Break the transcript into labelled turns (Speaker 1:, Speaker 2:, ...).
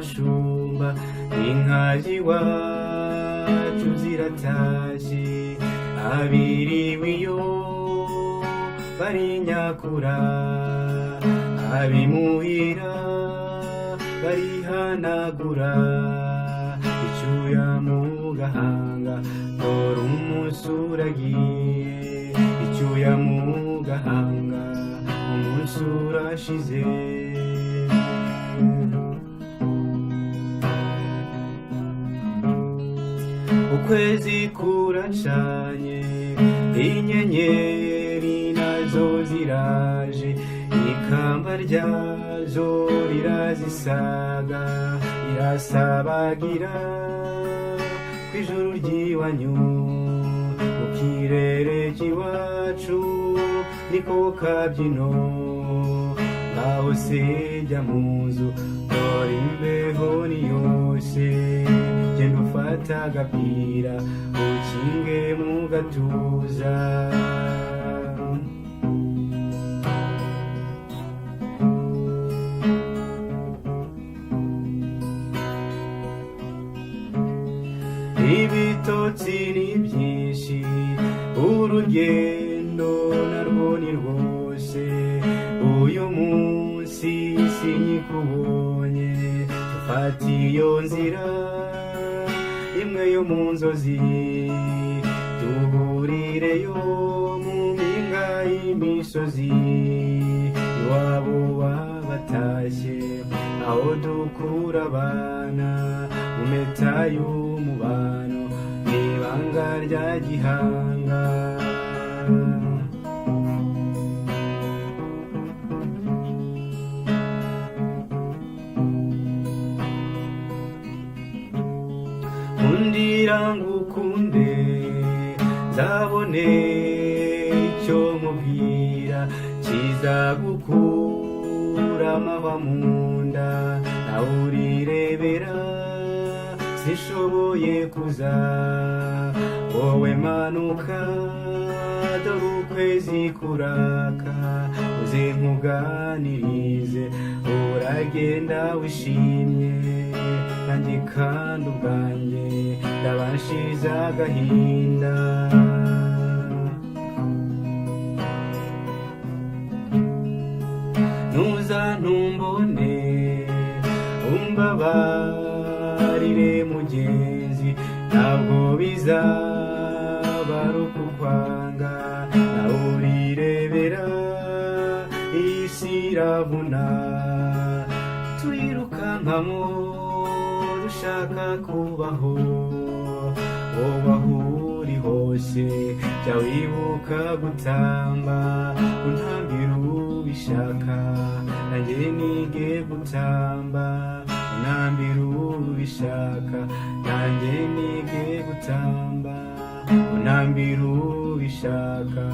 Speaker 1: abashumba inka z'iwacu ziratashe abiriwe iyo barinyakura abimuhira barihanagura icyuya mu gahanga dore umunsi uragiye icyuya mu gahanga umunsi urashize ukwezi kuracanye inyenyeri nazo ziraje ikamba ryazo rirazisaga irasabagira kw'ijuru ry'iwanyu mu kirere cy'iwacu niko kabyino ngaho se jya mu nzu dore imbeho ni yose genda ufata agapira ukinge mu gatuza ibitotsi ni byinshi urugendo narwo ni rwose uyu munsi sinyikubonye ufata iyo nzira imwe yo mu nzozi duhurireyo mu mpinga y'imisozi iwabo wabatashye aho dukura abana mu meta y'umubano n'ibanga rya gihanga undira ngukunde nzabone icyo mubwira kizagukura amahwa mu nda nawe urirebera sishoboye kuza wowe manuka dore ukwezi kuraka uze nkuganirize uragenda wishimye nanjye kandi ubwanjye ndabashize agahinda nuza ntumbone umbabarire mugenzi ntabwo bizaba ari ukukwanga nawe urirebera isi iravuna twirukankamo dushaka kubaho wowe aho uri hose jya wibuka gutamba untambira ubishaka nanjye nige gutamba unambira ubishaka nanjye nige gutamba unambira ubishaka